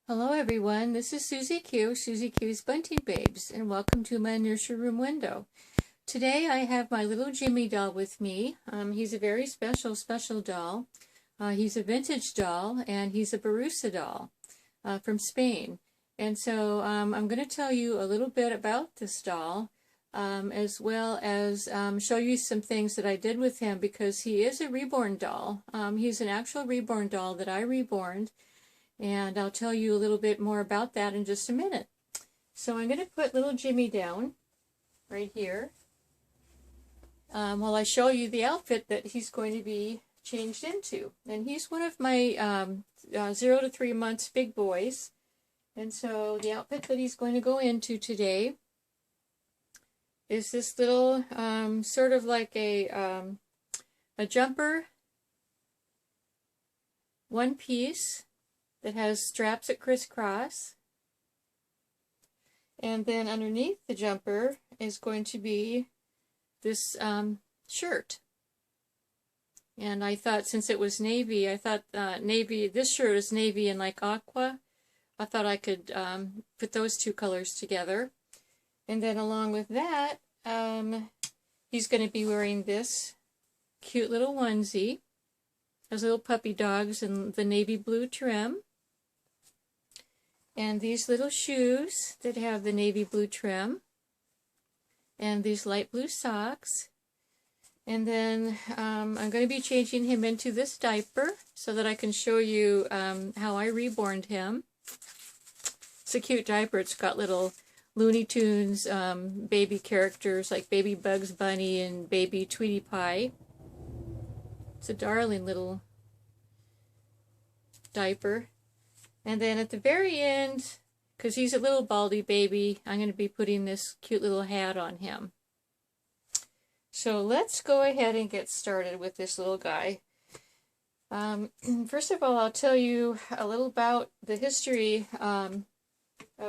Hello everyone, this is Suzy-Q, Suzy-Q's Bunting Babes, and welcome to my nursery room window. Today I have my little Jimmy doll with me. He's a very special doll. He's a vintage doll, and he's a Berjusa doll from Spain. And so I'm going to tell you a little bit about this doll, as well as show you some things that I did with him, because he is a reborn doll. He's an actual reborn doll that I reborned. And I'll tell you a little bit more about that in just a minute. So I'm going to put little Jimmy down right here while I show you the outfit that he's going to be changed into. And he's one of my 0 to 3 months big boys. And so the outfit that he's going to go into today is this little sort of like a jumper, one piece, that has straps that crisscross, and then underneath the jumper is going to be this shirt. And I thought, since it was navy, I thought navy, this shirt is navy and like aqua, I thought I could put those two colors together. And then along with that, he's going to be wearing this cute little onesie, those little puppy dogs in the navy blue trim. And these little shoes that have the navy blue trim, and these light blue socks. And then I'm going to be changing him into this diaper so that I can show you how I reborned him. It's a cute diaper. It's got little Looney Tunes baby characters like baby Bugs Bunny and baby Tweety Pie. It's a darling little diaper. And then at the very end, because he's a little baldy baby, I'm going to be putting this cute little hat on him. So let's go ahead and get started with this little guy. First of all, I'll tell you a little about the history of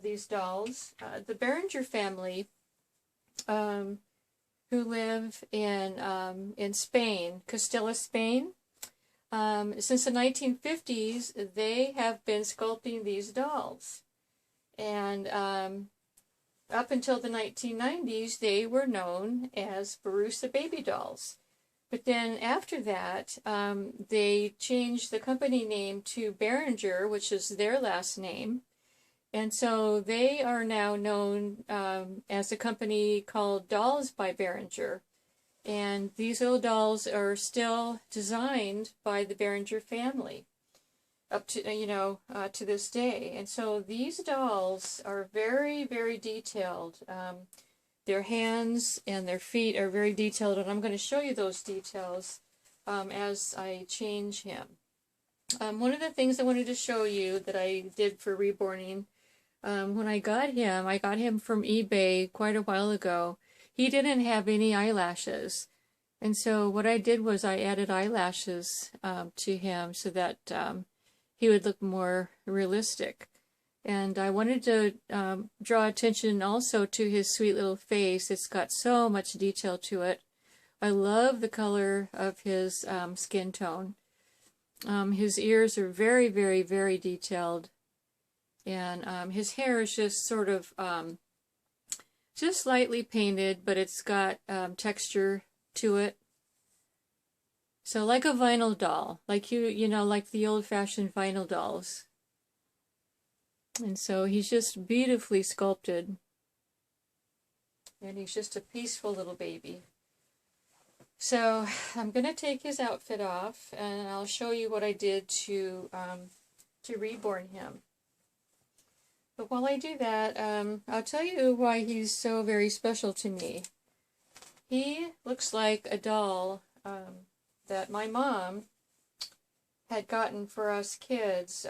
these dolls. The Berjusa family, who live in Spain, Castilla, Spain. Since the 1950s, they have been sculpting these dolls. And up until the 1990s, they were known as Berjusa Baby Dolls. But then after that, they changed the company name to Berjusa, which is their last name. And so they are now known as a company called Dolls by Berjusa. And these little dolls are still designed by the Berjusa family up to, to this day. And so these dolls are very, very detailed. Their hands and their feet are very detailed, and I'm going to show you those details as I change him. One of the things I wanted to show you that I did for reborning, when I got him from eBay quite a while ago. He didn't have any eyelashes, and so what I did was I added eyelashes to him so that he would look more realistic. And I wanted to draw attention also to his sweet little face. It's got so much detail to it. I love the color of his skin tone. His ears are very, very, very detailed, and his hair is just sort of just lightly painted, but it's got texture to it. So like a vinyl doll, like like the old-fashioned vinyl dolls. And so he's just beautifully sculpted. And he's just a peaceful little baby. So I'm going to take his outfit off, and I'll show you what I did to reborn him. But while I do that, I'll tell you why he's so very special to me. He looks like a doll that my mom had gotten for us kids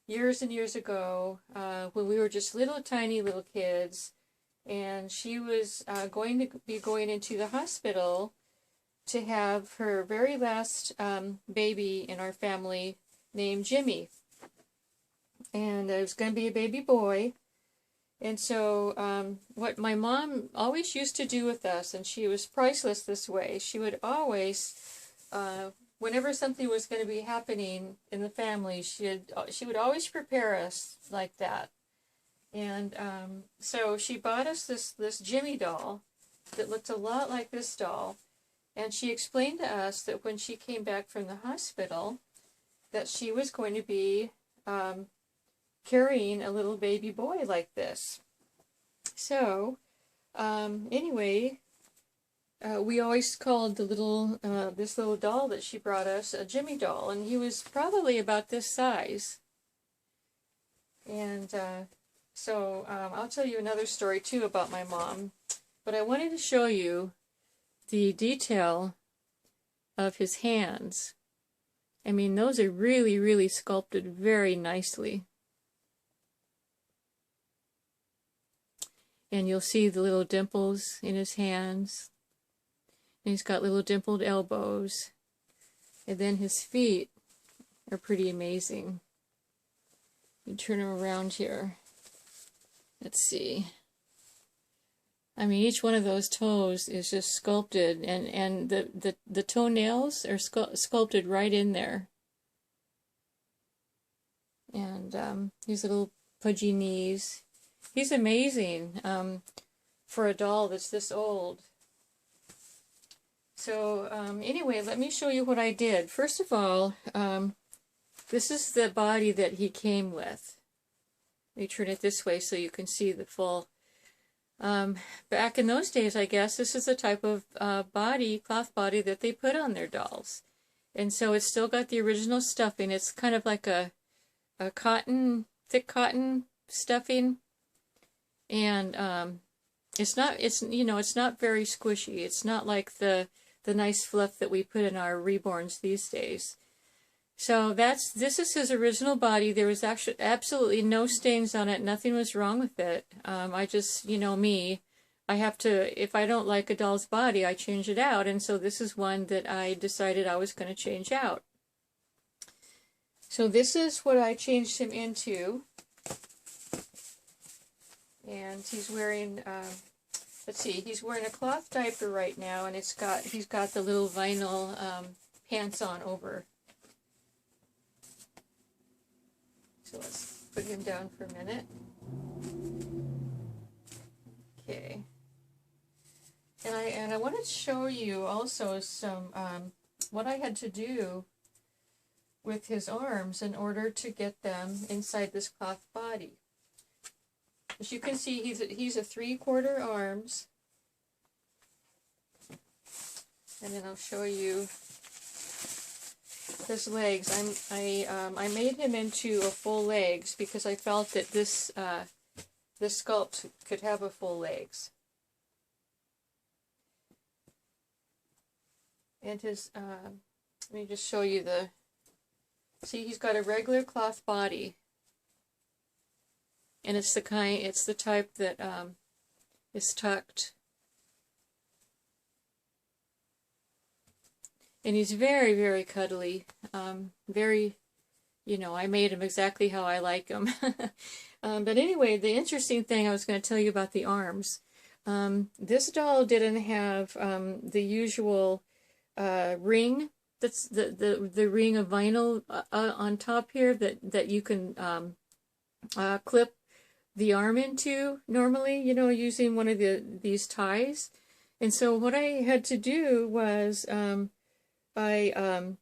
years and years ago when we were just little tiny little kids. And she was going to be going into the hospital to have her very last baby in our family named Jimmy. And it was going to be a baby boy. And so what my mom always used to do with us, and she was priceless this way, she would always, whenever something was going to be happening in the family, she would always prepare us like that. And so she bought us this Jimmy doll that looked a lot like this doll. And she explained to us that when she came back from the hospital, that she was going to be carrying a little baby boy like this. So, anyway, we always called the little, this little doll that she brought us a Jimmy doll, and he was probably about this size. And so I'll tell you another story too about my mom, but I wanted to show you the detail of his hands. I mean, those are really, really sculpted very nicely. And you'll see the little dimples in his hands. And he's got little dimpled elbows. And then his feet are pretty amazing. You turn him around here. Let's see. I mean, each one of those toes is just sculpted, and the toenails are sculpted right in there. And his little pudgy knees. He's amazing for a doll that's this old. So anyway, let me show you what I did. First of all, this is the body that he came with. Let me turn it this way so you can see the full. Back in those days, I guess, this is the type of cloth body that they put on their dolls. And so it's still got the original stuffing. It's kind of like a cotton, thick cotton stuffing. And it's not very squishy. It's not like the nice fluff that we put in our Reborns these days. So this is his original body. There was actually absolutely no stains on it. Nothing was wrong with it. I just, me, I have to, if I don't like a doll's body, I change it out. And so this is one that I decided I was going to change out. So this is what I changed him into. And he's wearing, let's see, he's wearing a cloth diaper right now, and he's got the little vinyl pants on over. So let's put him down for a minute. Okay. And I wanted to show you also some what I had to do with his arms in order to get them inside this cloth body. As you can see, he's a 3/4 arms. And then I'll show you his legs. I made him into a full legs because I felt that this sculpt could have a full legs. And his let me just show you see, he's got a regular cloth body, and it's the type that is tucked. And he's very, very cuddly. Very, I made him exactly how I like him. But anyway, the interesting thing I was going to tell you about the arms. This doll didn't have the usual ring. That's the ring of vinyl on top here that you can clip the arm into normally, using one of these ties. And so what I had to do was I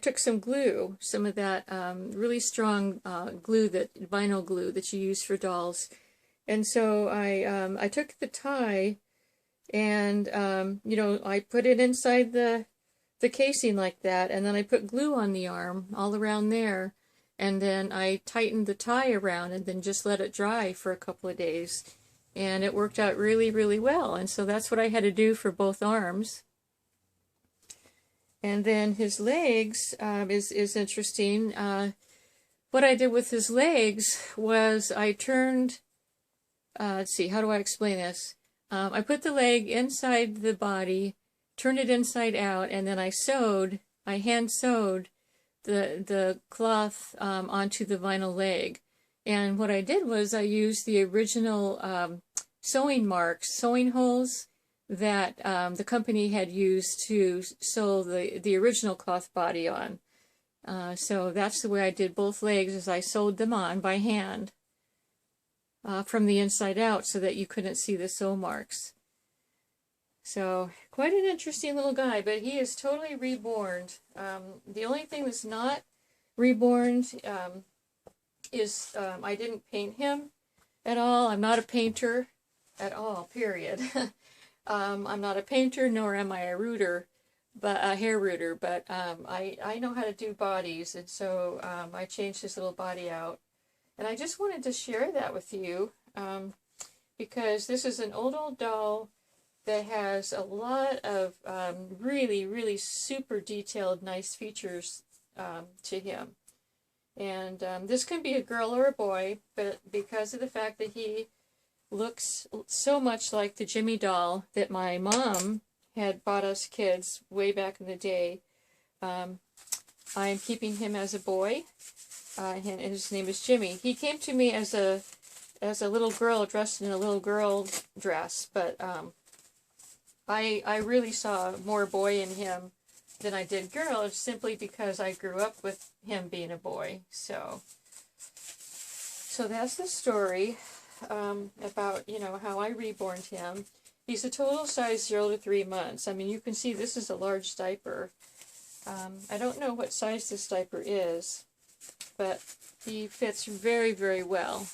took some glue, some of that really strong vinyl glue that you use for dolls. And so I took the tie and, I put it inside the casing like that, and then I put glue on the arm all around there, and then I tightened the tie around and then just let it dry for a couple of days. And it worked out really, really well. And so that's what I had to do for both arms. And then his legs is interesting. What I did with his legs was I turned, let's see, how do I explain this? I put the leg inside the body, turned it inside out, and then I hand sewed the cloth onto the vinyl leg. And what I did was I used the original sewing marks, sewing holes that the company had used to sew the original cloth body on. So that's the way I did both legs, is I sewed them on by hand from the inside out so that you couldn't see the sew marks. So quite an interesting little guy, but he is totally reborn. The only thing that's not reborn is I didn't paint him at all. I'm not a painter at all, period. I'm not a painter, nor am I a rooter, but a hair rooter, but I know how to do bodies, and so I changed his little body out. And I just wanted to share that with you because this is an old doll that has a lot of really, really super detailed, nice features to him. And this can be a girl or a boy, but because of the fact that he looks so much like the Jimmy doll that my mom had bought us kids way back in the day, I'm keeping him as a boy, and his name is Jimmy. He came to me as a little girl dressed in a little girl dress, but I really saw more boy in him than I did girl, simply because I grew up with him being a boy. So that's the story about, you know, how I reborned him. He's a total size 0 to 3 months. I mean, you can see this is a large diaper. I don't know what size this diaper is, but he fits very, very well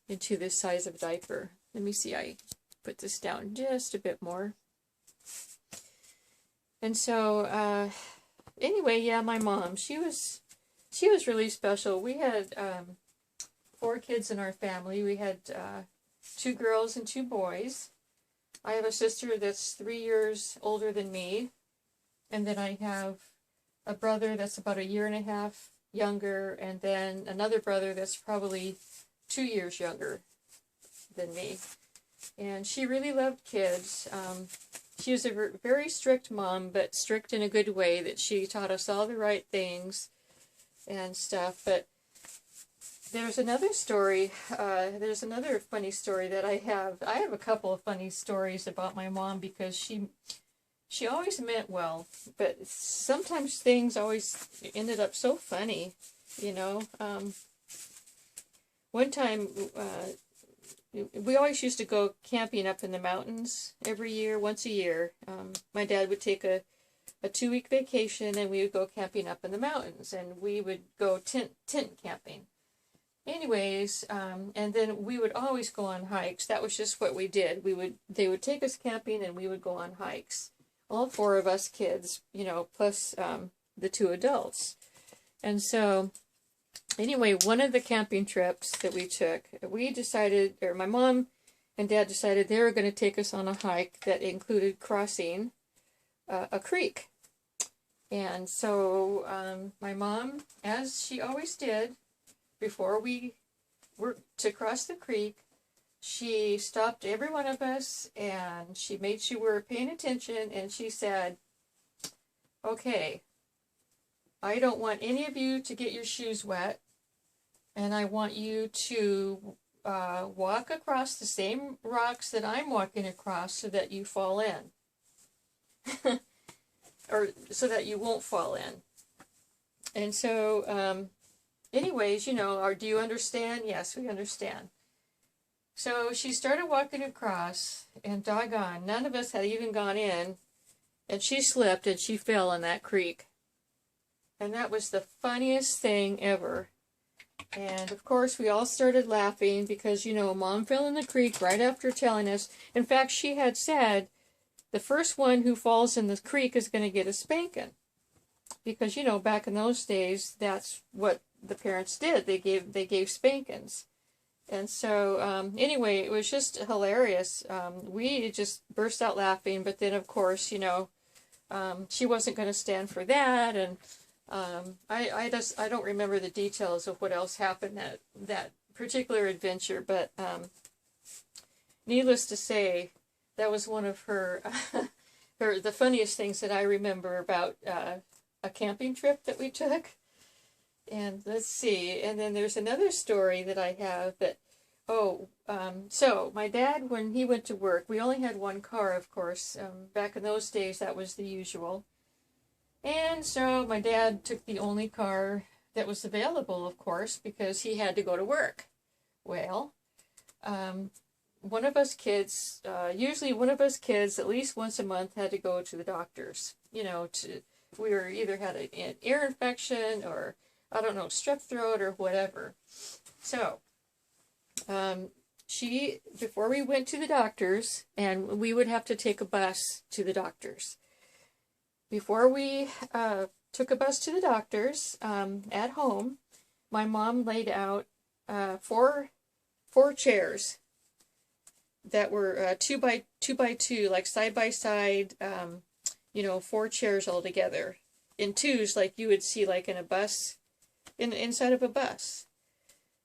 into this size of diaper. Let me see, I put this down just a bit more. And so, anyway, yeah, my mom, she was really special. We had 4 kids in our family. We had 2 girls and 2 boys. I have a sister that's 3 years older than me, and then I have a brother that's about 1.5 years younger, and then another brother that's probably 2 years younger than me. And she really loved kids. She was a very strict mom, but strict in a good way, that she taught us all the right things and stuff. But there's another story, there's another funny story that I have. I have a couple of funny stories about my mom, because she always meant well, but sometimes things always ended up so funny, you know. One time, we always used to go camping up in the mountains every year, once a year. My dad would take a 2-week vacation, and we would go camping up in the mountains, and we would go tent camping. Anyways, and then we would always go on hikes. That was just what we did. They would take us camping, and we would go on hikes. All 4 of us kids, you know, plus the 2 adults. And so, anyway, one of the camping trips that we took, we decided, or my mom and Dad decided they were going to take us on a hike that included crossing a creek. And so my mom, as she always did, before we were to cross the creek, she stopped every one of us, and she made sure we were paying attention, and she said, "Okay, I don't want any of you to get your shoes wet, and I want you to walk across the same rocks that I'm walking across so that you fall in." Or so that you won't fall in. And so, anyways, you know, do you understand? Yes, we understand. So she started walking across, and doggone, none of us had even gone in, and she slipped and she fell in that creek. And that was the funniest thing ever. And of course, we all started laughing because, you know, Mom fell in the creek right after telling us. In fact, she had said, the first one who falls in the creek is going to get a spanking. Because, you know, back in those days, that's what the parents did. They gave spankings. And so, anyway, it was just hilarious. We just burst out laughing, but then, of course, you know, she wasn't going to stand for that, and I don't remember the details of what else happened that particular adventure, but needless to say, that was one of her, the funniest things that I remember about a camping trip that we took. And let's see, and then there's another story that I have that So my dad, when he went to work, we only had one car, of course. Back in those days, that was the usual. And so my dad took the only car that was available, of course, because he had to go to work. Well, one of us kids, usually one of us kids, at least once a month, had to go to the doctors. You know, we were either had an ear infection or, I don't know, strep throat or whatever. So, before we went to the doctors, and we would have to take a bus to the doctors. Before we took a bus to the doctors, at home, my mom laid out four chairs that were 2 by 2, like side by side, you know, 4 chairs all together in twos, like you would see like in a bus, inside of a bus.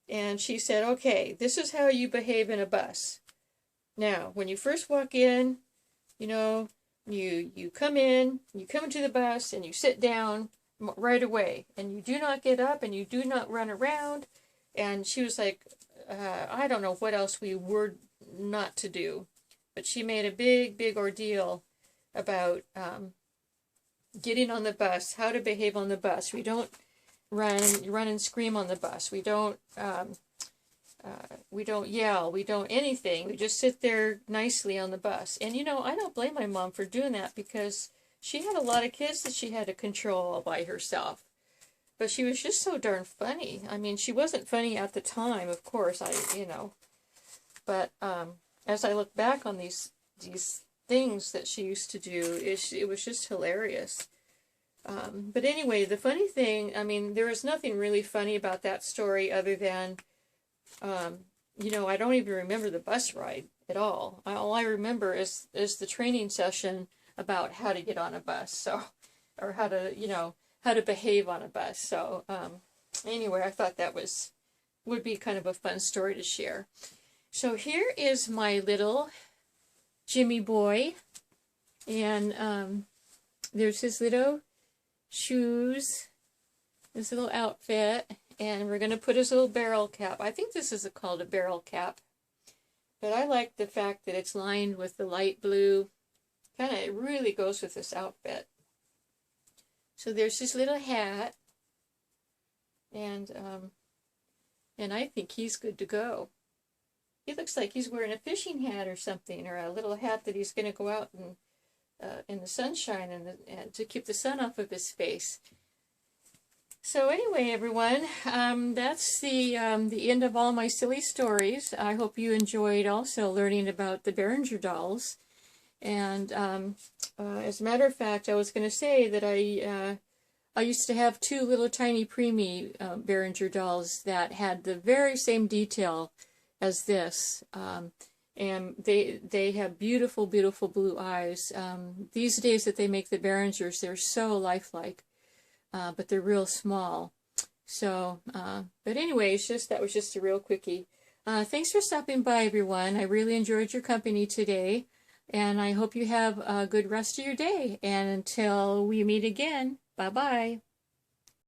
And she said, okay, this is how you behave in a bus. Now, when you first walk in, you know, you come into the bus and you sit down right away, and you do not get up and you do not run around. And she was like, I don't know what else we were not to do, but she made a big ordeal about getting on the bus, how to behave on the bus. We don't run and scream on the bus. We don't yell. We don't anything. We just sit there nicely on the bus. And you know, I don't blame my mom for doing that, because she had a lot of kids that she had to control all by herself. But she was just so darn funny. I mean, she wasn't funny at the time, of course. But as I look back on these things that she used to do, it was just hilarious. But anyway, the funny thing, I mean, there was nothing really funny about that story other than, you know, I don't even remember the bus ride at all. All I remember is the training session about how to get on a bus, so, or how to, you know, how to behave on a bus. So, anyway, I thought that would be kind of a fun story to share. So here is my little Jimmy boy, and there's his little shoes, his little outfit, and we're going to put his little barrel cap. I think this is called a barrel cap, but I like the fact that it's lined with the light blue. It really goes with this outfit. So there's his little hat, and I think he's good to go. He looks like he's wearing a fishing hat or something, or a little hat that he's going to go out and in the sunshine and to keep the sun off of his face. So anyway, everyone, that's the end of all my silly stories. I hope you enjoyed also learning about the Berjusa dolls. And as a matter of fact, I was going to say that I used to have 2 little tiny preemie Berjusa dolls that had the very same detail as this. And they have beautiful beautiful blue eyes. These days that they make the Berjusas, they're so lifelike, but they're real small. So but anyway, that was just a real quickie. Thanks for stopping by, everyone. I really enjoyed your company today, and I hope you have a good rest of your day, and until we meet again, bye bye.